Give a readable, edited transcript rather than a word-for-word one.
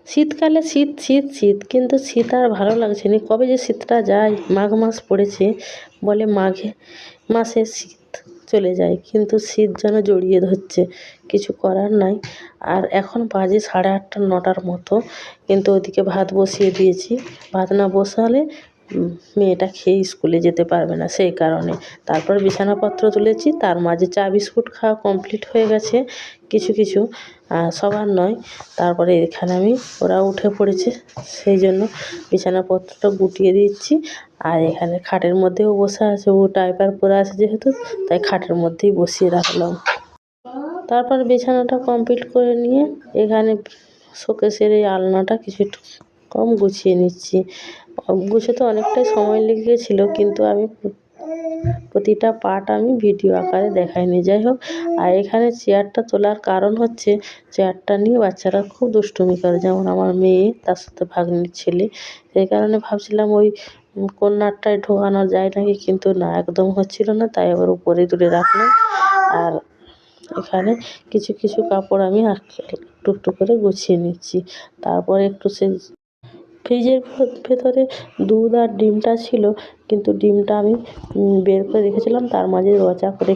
শীতকালে শীত শীত শীত, কিন্তু শীত আর ভালো লাগছে না। কবে যে শীতটা যায়, মাঘ মাস পড়েছে, বলে মাঘে মাসে শীত চলে যায়, কিন্তু শীত যেন জড়িয়ে ধরছে, কিছু করার নাই। আর এখন বাজে 8:30 9টার মতো, কিন্তু ওদিকে ভাত বসিয়ে দিয়েছি। ভাত না বসালে মেয়েটা খেয়ে স্কুলে যেতে পারবে না, সেই কারণে। তারপর বিছানাপত্র তুলেছি, তার মাঝে চা বিস্কুট খাওয়া কমপ্লিট হয়ে গেছে কিছু কিছু, সবার নয়। তারপরে এখানে ওরা উঠে পড়েছে, সেই জন্য বিছানাপত্রটা গুটিয়ে দিচ্ছি। আর এখানে খাটের মধ্যেও বসে আছে, ও ডাইপার পরে আছে যেহেতু, তাই খাটের মধ্যেই বসিয়ে রাখলাম। তারপর বিছানাটা কমপ্লিট করে নিয়ে এখানে শোকেসের এই আলনাটা কিছু কম গুছিয়ে নিচ্ছি। গুছোতে অনেকটাই সময় লেগে গেছিলো, কিন্তু আমি প্রতিটা পার্ট আমি ভিডিও আকারে দেখাইনি। যাই হোক, আর এখানে চেয়ারটা তোলার কারণ হচ্ছে, চেয়ারটা নিয়ে বাচ্চারা খুব দুষ্টুমি করে, যেমন আমার মেয়ে, তার সাথে ভাগ্নির ছেলে। সেই কারণে ভাবছিলাম ওই কর্নারটায় ঢোকানো যায় নাকি, কিন্তু না, একদম হচ্ছিল না, তাই আবার উপরে তুলে রাখলাম। আর এখানে কিছু কিছু কাপড় আমি একটু একটু করে গুছিয়ে নিচ্ছি। তারপরে একটু ফ্রিজের ভেতরে দুধ আর ডিমটা ছিল, কিন্তু ডিমটা আমি বের করে রেখেছিলাম, তার মাঝে রচা করে